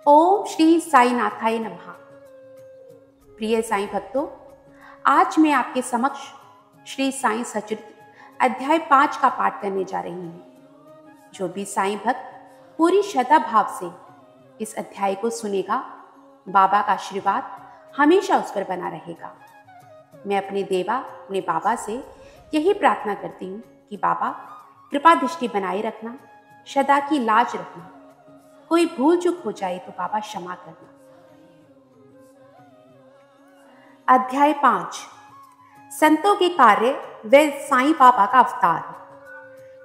ओम श्री साई नाथाय नमः। प्रिय साईं भक्तों, आज मैं आपके समक्ष श्री साईं सचरित्र अध्याय 5 का पाठ करने जा रही हूँ। जो भी साईं भक्त पूरी श्रद्धा भाव से इस अध्याय को सुनेगा, बाबा का आशीर्वाद हमेशा उस पर बना रहेगा। मैं अपने देवा, अपने बाबा से यही प्रार्थना करती हूँ कि बाबा कृपा दृष्टि बनाए रखना, सदा की लाज रखना, कोई भूल चूक हो जाए तो बाबा क्षमा करना। अध्याय 5, संतों के कार्य व साईं बाबा का अवतार।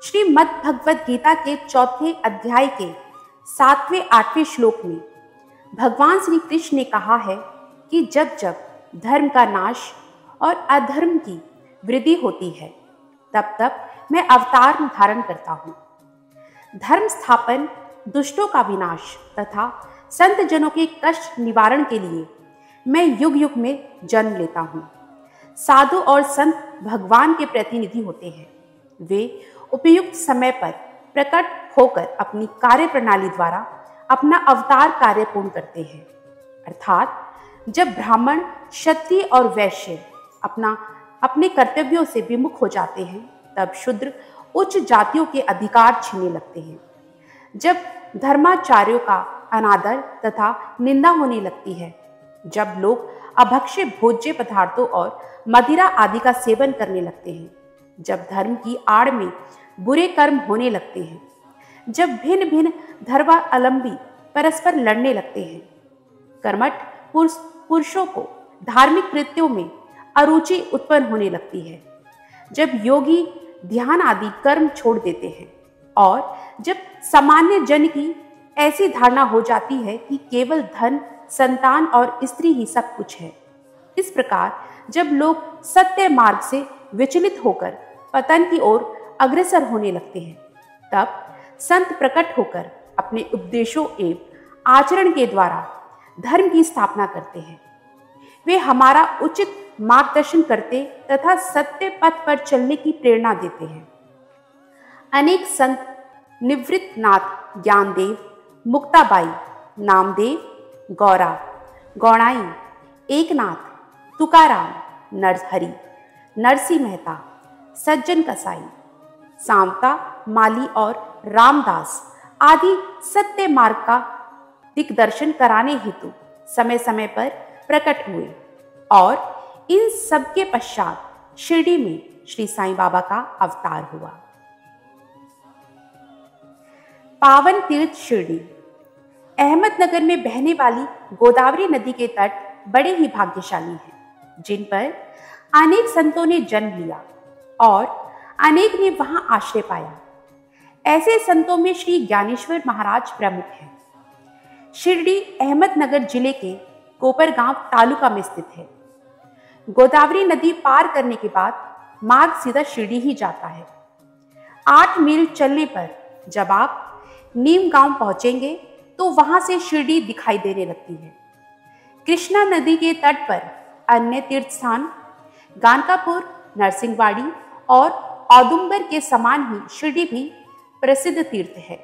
श्रीमद् भगवद गीता के 4 अध्याय के 7वें 8वें श्लोक में भगवान श्री कृष्ण ने कहा है कि जब जब धर्म का नाश और अधर्म की वृद्धि होती है, तब तब मैं अवतार धारण करता हूँ। धर्म स्थापन, दुष्टों का विनाश तथा संत जनों के कष्ट निवारण के लिए मैं युग युग में जन्म लेता हूँ। साधु और संत भगवान के प्रतिनिधि होते हैं। वे उपयुक्त समय पर प्रकट होकर अपनी कार्य प्रणाली द्वारा अपना अवतार कार्य पूर्ण करते हैं। अर्थात जब ब्राह्मण, क्षत्रिय और वैश्य अपने कर्तव्यों से विमुख हो जाते हैं, तब शूद्र उच्च जातियों के अधिकार छीनने लगते हैं। जब धर्माचार्यों का अनादर तथा निंदा होने लगती है, जब लोग अभक्ष्य भोज्य पदार्थों और मदिरा आदि का सेवन करने लगते हैं, जब धर्म की आड़ में बुरे कर्म होने लगते हैं, जब भिन्न भिन्न धर्मावलंबी परस्पर लड़ने लगते हैं, कर्मठ पुरुषों को धार्मिक कृत्यों में अरुचि उत्पन्न होने लगती है, जब योगी ध्यान आदि कर्म छोड़ देते हैं और जब सामान्य जन की ऐसी धारणा हो जाती है कि केवल धन, संतान और स्त्री ही सब कुछ है। इस प्रकार जब लोग सत्य मार्ग से विचलित होकर पतन की ओर अग्रसर होने लगते हैं, तब संत प्रकट होकर अपने उपदेशों एवं आचरण के द्वारा धर्म की स्थापना करते हैं। वे हमारा उचित मार्गदर्शन करते तथा सत्य पथ पर चलने की प्रेरणा देते हैं। अनेक संत निवृत्तनाथ, ज्ञानदेव, मुक्ताबाई, नामदेव, गौरा, गौणाई, एकनाथ, तुकाराम, नरहरि, नरसिंह मेहता, सज्जन कसाई, सावता, माली और रामदास आदि सत्य मार्ग का दिग्दर्शन कराने हेतु समय समय पर प्रकट हुए और इन सबके पश्चात शिरडी में श्री साईं बाबा का अवतार हुआ। पावन तीर्थ शिरडी। अहमदनगर में बहने वाली गोदावरी नदी के तट बड़े ही भाग्यशाली हैं, जिन पर अनेक संतों ने जन्म लिया और अनेक ने वहां आश्रय पाया। ऐसे संतों में श्री ज्ञानेश्वर महाराज प्रमुख हैं। शिरडी अहमदनगर जिले के कोपरगांव तालुका में स्थित है। गोदावरी नदी पार करने के बाद मार्ग सीधा शिरडी ही जाता है। 8 मील चलने पर जब आप नीम गांव पहुंचेंगे तो वहां से शिरडी दिखाई देने लगती है। कृष्णा नदी के तट पर अन्य तीर्थ स्थान गानकापुर, नरसिंहवाड़ी और औदुंबर के समान ही शिरडी भी प्रसिद्ध तीर्थ है।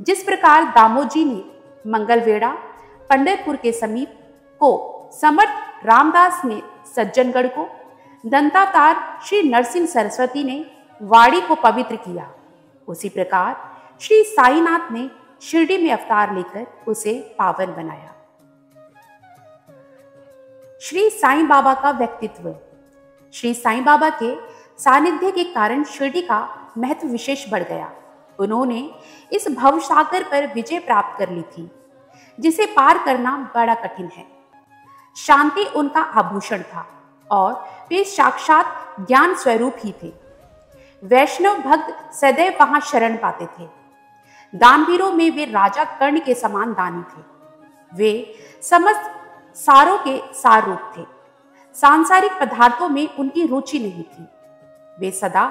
जिस प्रकार दामोजी ने मंगलवेढ़ा, पंढरपुर के समीप को समर्थ रामदास ने सज्जनगढ़ को, दंतावतार श्री नरसिंह सरस्वती ने वाड़ी को पवित्र किया, उसी प्रकार श्री साईनाथ ने शिरडी में अवतार लेकर उसे पावन बनाया। श्री साईं बाबा का व्यक्तित्व। श्री साईं बाबा के सानिध्य के कारण शिरडी का महत्व विशेष बढ़ गया। उन्होंने इस भवसागर पर विजय प्राप्त कर ली थी, जिसे पार करना बड़ा कठिन है। शांति उनका आभूषण था और वे साक्षात ज्ञान स्वरूप ही थे। वैष्णव भक्त सदैव वहां शरण पाते थे। दानवीरों में वे राजा कर्ण के समान दानी थे। वे समस्त सारों के सार रूप थे। सांसारिक पदार्थों में उनकी रुचि नहीं थी। वे सदा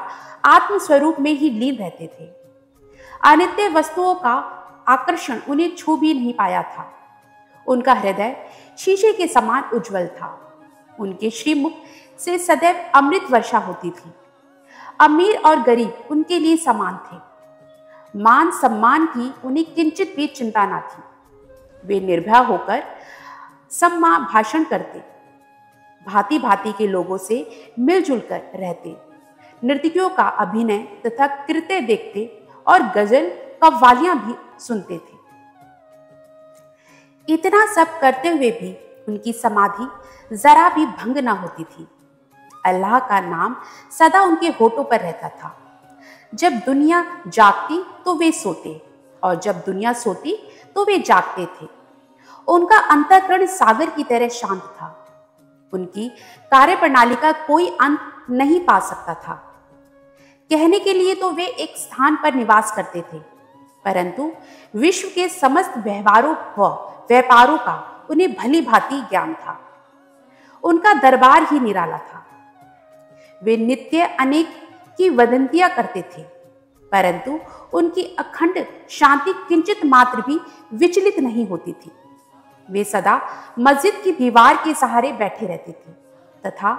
आत्म स्वरूप में ही लीन रहते थे। अनित्य वस्तुओं का आकर्षण उन्हें छू भी नहीं पाया था। उनका हृदय शीशे के समान उज्जवल था। उनके श्रीमुख से सदैव अमृत वर्षा होती थी। अमीर और गरीब उनके लिए समान थे। मान सम्मान की उन्हें किंचित भी चिंता न थी। वे निर्भय होकर सम्मा भाषण करते, भांति भांति के लोगों से मिलजुल कर रहते, नर्तकियों का अभिनय तथा कृत्य देखते और गजल कव्वालियां भी सुनते थे। इतना सब करते हुए भी उनकी समाधि जरा भी भंग न होती थी। अल्लाह का नाम सदा उनके होठों पर रहता था। जब दुनिया जागती तो वे सोते, और जब दुनिया सोती तो वे जागते थे। उनका अंतःकरण सागर की तरह शांत था। उनकी कार्यप्रणाली का कोई अंत नहीं पा सकता था। कहने के लिए तो वे एक स्थान पर निवास करते थे, परंतु विश्व के समस्त व्यवहारों व व्यापारों का उन्हें भली भांति ज्ञान था। उनका दरबार ही निराला था। वे नित्य अनेक की वदंतियां करते थे, परंतु उनकी अखंड शांति किंचित मात्र भी विचलित नहीं होती थी। वे सदा मस्जिद की दीवार के सहारे बैठे रहते थे तथा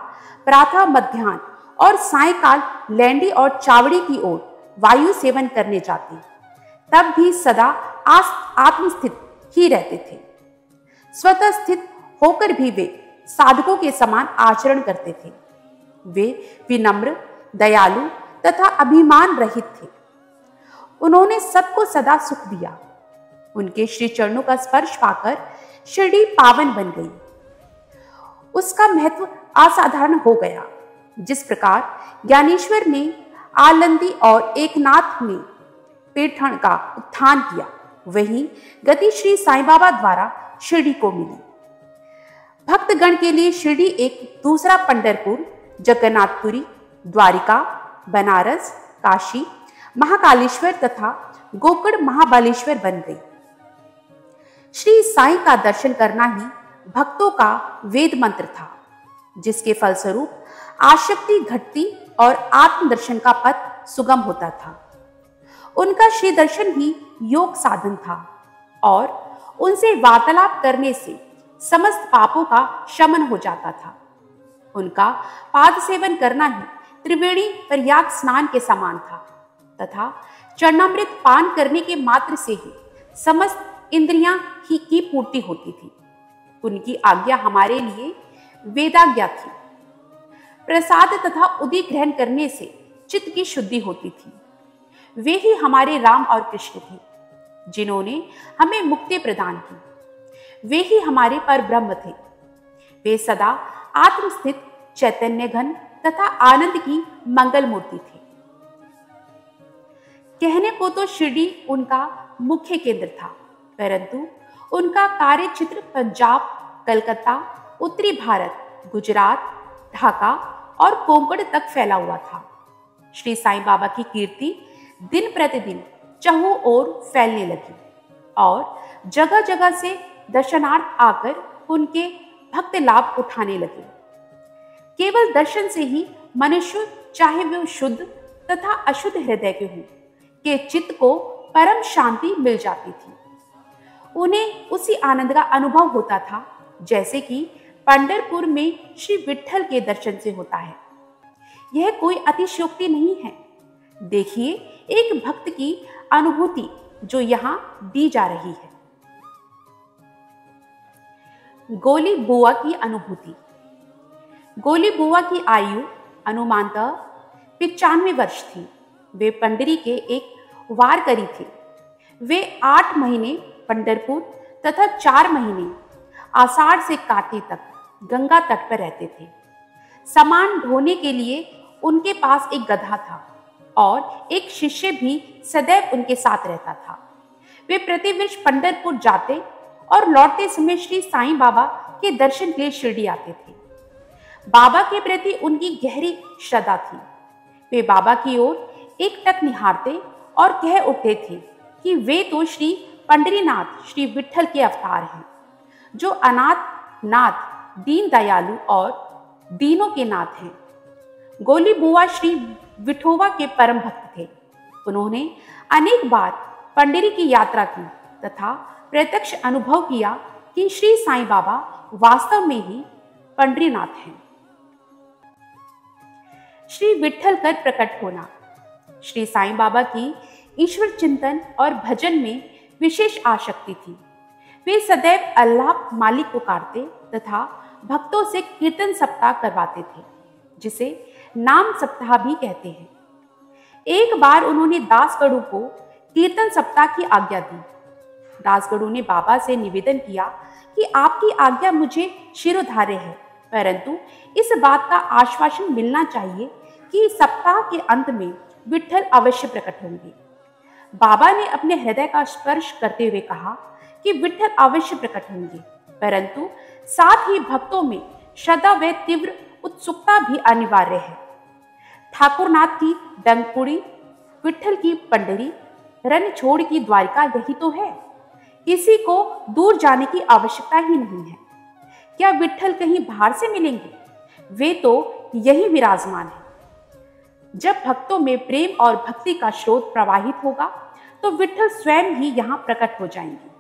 प्रातः, मध्याह्न और सायंकाल लैंडी और चावड़ी की ओर वायु सेवन करने जाते, तब भी सदा आत्मस्थित ही रहते थे। स्वतः स्थित होकर भी वे साधकों के समान आचरण करते थे। वे विनम्र, दयालु तथा अभिमान रहित थे। उन्होंने सबको सदा सुख दिया। उनके श्री चरणों का स्पर्श पाकर शिरडी पावन बन गई। उसका महत्व असाधारण हो गया। जिस प्रकार ज्ञानेश्वर ने आलंदी और एकनाथ ने पेठण का उत्थान किया, वही गति श्री साईं बाबा द्वारा शिरडी को मिली। भक्तगण के लिए शिरडी एक दूसरा पंढरपुर, जगन्नाथपुरी, द्वारिका, बनारस, काशी, महाकालेश्वर तथा गोकर्ण महाबालेश्वर बन गई। श्री साईं का दर्शन करना ही भक्तों का वेद मंत्र था, जिसके फलस्वरूप आसक्ति घटती और आत्मदर्शन का पथ सुगम होता था। उनका श्री दर्शन ही योग साधन था और उनसे वार्तालाप करने से समस्त पापों का शमन हो जाता था। उनका पाद सेवन करना ही त्रिवेणी प्रयाग स्नान के समान था तथा चरणामृत पान करने के मात्र से ही समस्त इंद्रियां ही की पूर्ति होती थी। उनकी आज्ञा हमारे लिए वेदाज्ञा थी। प्रसाद तथा उदी ग्रहण करने से चित्त की शुद्धि होती थी। वे ही हमारे राम और कृष्ण थे, जिन्होंने हमें मुक्ति प्रदान की। वे ही हमारे पर ब्रह्म थे। वे सदा आत्मस्थित, चैतन्य घन तथा आनंद की मंगल मूर्ति थे। कहने को तो शिरडी उनका मुख्य केंद्र था, परंतु उनका कार्य क्षेत्र पंजाब, कलकत्ता, उत्तरी भारत, गुजरात, ढाका और कोंकण तक फैला हुआ था। श्री साईं बाबा की कीर्ति दिन प्रतिदिन चहुं ओर फैलने लगी और जगह जगह से दर्शनार्थ आकर उनके भक्त लाभ उठाने लगे। केवल दर्शन से ही मनुष्य, चाहे वे शुद्ध तथा अशुद्ध हृदय के हों, के चित्त को परम शांति मिल जाती थी। उन्हें उसी आनंद का अनुभव होता था जैसे कि पंढरपुर में श्री विट्ठल के दर्शन से होता है। यह कोई अतिशयोक्ति नहीं है। देखिए एक भक्त की अनुभूति जो यहाँ दी जा रही है। गोली बुआ की अनुभूति। गोली बुआ की आयु अनुमानतः 95 वर्ष थी। वे पंडरी के एक वारकरी थे। वे 8 महीने पंढरपुर तथा 4 महीने आषाढ़ से काटे तक गंगा तट पर रहते थे। सामान ढोने के लिए उनके पास एक गधा था और एक शिष्य भी सदैव उनके साथ रहता था। वे प्रतिवर्ष पंढरपुर जाते और लौटते समय श्री साईं बाबा के दर्शन के लिए शिरडी आते थे। बाबा के प्रति उनकी गहरी श्रद्धा थी। वे बाबा की ओर एकटक निहारते और कह उठते थे कि वे तो श्री पंढरीनाथ, श्री विट्ठल के अवतार हैं, जो अनाथ नाथ, दीन दयालु और दीनों के नाथ हैं। गोली बुआ श्री विठोबा के परम भक्त थे। उन्होंने अनेक बार पंढरी की यात्रा की तथा प्रत्यक्ष अनुभव किया कि श्री साईं बाबा वास्तव में ही पंढरीनाथ हैं। श्री विट्ठल कर प्रकट होना। श्री साईं बाबा की ईश्वर चिंतन और भजन में विशेष आसक्ति थी। वे सदैव अल्लाह मालिक को पुकारते तथा भक्तों से कीर्तन सप्ताह करवाते थे, जिसे नाम सप्ताह भी कहते हैं। एक बार उन्होंने दासगढ़ू को कीर्तन सप्ताह की आज्ञा दी। दासगढ़ू ने बाबा से निवेदन किया कि आपकी आज्ञा मुझे शिरोधार्य है, परंतु इस बात का आश्वासन मिलना चाहिए कि सप्ताह के अंत में विट्ठल अवश्य प्रकट होंगे। बाबा ने अपने हृदय का स्पर्श करते हुए कहा कि विट्ठल अवश्य प्रकट होंगे, परंतु साथ ही भक्तों में श्रद्धा व तीव्र उत्सुकता भी अनिवार्य है। ठाकुरनाथ की डंगपुड़ी, विट्ठल की पंडरी, रणछोड़ की द्वारिका यही तो है। किसी को दूर जाने की आवश्यकता ही नहीं है। क्या विट्ठल कहीं बाहर से मिलेंगे? वे तो यही विराजमान है। जब भक्तों में प्रेम और भक्ति का स्रोत प्रवाहित होगा तो विट्ठल स्वयं ही यहाँ प्रकट हो जाएंगे।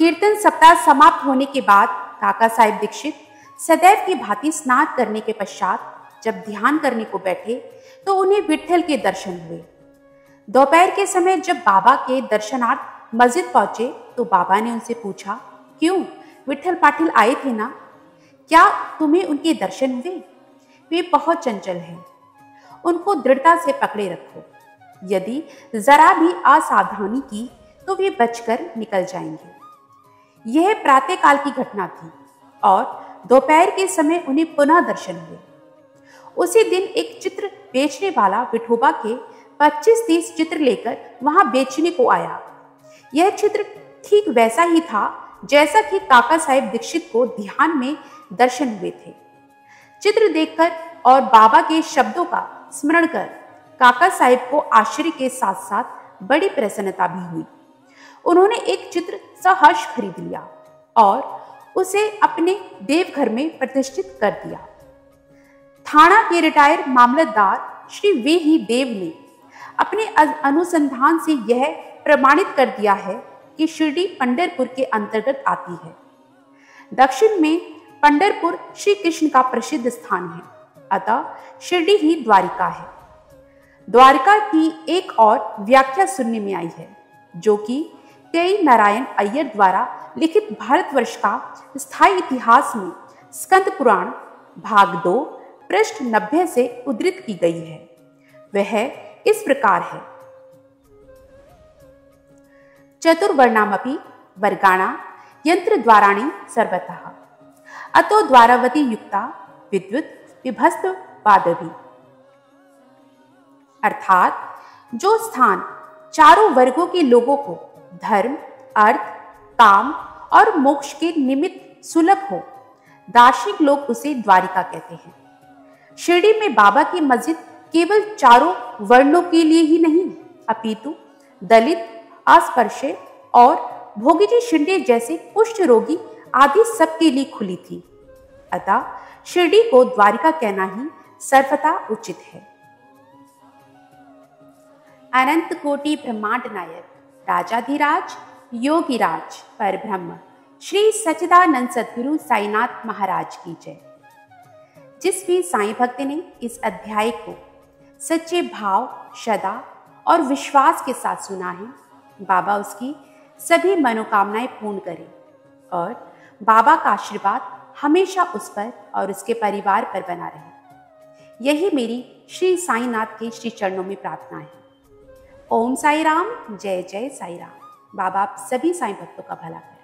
कीर्तन सप्ताह समाप्त होने के बाद काका साहेब दीक्षित सदैव की भांति स्नान करने के पश्चात जब ध्यान करने को बैठे तो उन्हें विट्ठल के दर्शन हुए। दोपहर के समय जब बाबा के दर्शनार्थ मस्जिद पहुंचे तो बाबा ने उनसे पूछा, क्यों, विट्ठल पाटिल आए थे ना? क्या तुम्हें उनके दर्शन हुए? वे बहुत चंचल हैं, उनको दृढ़ता से पकड़े रखो। यदि जरा भी असावधानी की तो वे बचकर निकल जाएंगे। यह प्रातःकाल की घटना थी और दोपहर के समय उन्हें पुनः दर्शन हुए। उसी दिन एक चित्र बेचने वाला विठोबा के 25-30 चित्र लेकर वहां बेचने को आया। यह चित्र ठीक वैसा ही था जैसा कि काका साहेब दीक्षित को ध्यान में दर्शन हुए थे। चित्र देखकर और बाबा के शब्दों का स्मरण कर काका साहेब को आश्चर्य के साथ साथ बड़ी प्रसन्नता भी हुई। उन्होंने एक चित्र सहर्ष खरीद लिया और उसे अपने देवघर में प्रतिष्ठित कर दिया। थाना के रिटायर्ड मामलतदार श्री वे ही देव ने अपने अनुसंधान से यह प्रमाणित कर दिया है कि शिरडी पंढरपुर के अंतर्गत आती है। दक्षिण में पंढरपुर श्री कृष्ण का प्रसिद्ध स्थान है, अतः शिरडी ही द्वारिका है। द्वारिका की एक और व्याख्या सुनने में आई है, जो कि के नारायण अय्यर द्वारा लिखित भारतवर्ष का स्थायी इतिहास में स्कंद पुराण भाग 2 पृष्ठ 90 से उद्धृत की गई है। वह इस प्रकार है, चतुर्वर्णामपि वर्गाणा यंत्र द्वाराणि सर्वतः अतो द्वारावती युक्ता विद्युत विभस्त वादवी। अर्थात जो स्थान चारों वर्गों के लोगों को धर्म, अर्थ, काम और मोक्ष के निमित्त सुलभ हो, दार्शनिक लोग उसे द्वारिका कहते हैं। शिरडी में बाबा की मस्जिद केवल चारों वर्णों के लिए ही नहीं, अपितु दलित, अस्पृश्य और भोगीजी शिंदे जैसे कुष्ठ रोगी आदि सबके लिए खुली थी। अतः शिरडी को द्वारिका कहना ही सर्वथा उचित है। अनंत कोटि ब्रह्मांड नायक राजाधिराज योगीराज परब्रह्म श्री सच्चिदानंद सद्गुरु साईनाथ महाराज की जय। जिस भी साईं भक्त ने इस अध्याय को सच्चे भाव, श्रद्धा और विश्वास के साथ सुना है, बाबा उसकी सभी मनोकामनाएं पूर्ण करें और बाबा का आशीर्वाद हमेशा उस पर और उसके परिवार पर बना रहे। यही मेरी श्री साईनाथ के श्री चरणों में प्रार्थना है। ओम साई राम, जय जय साई राम। बाबा आप सभी साईं भक्तों का भला करें।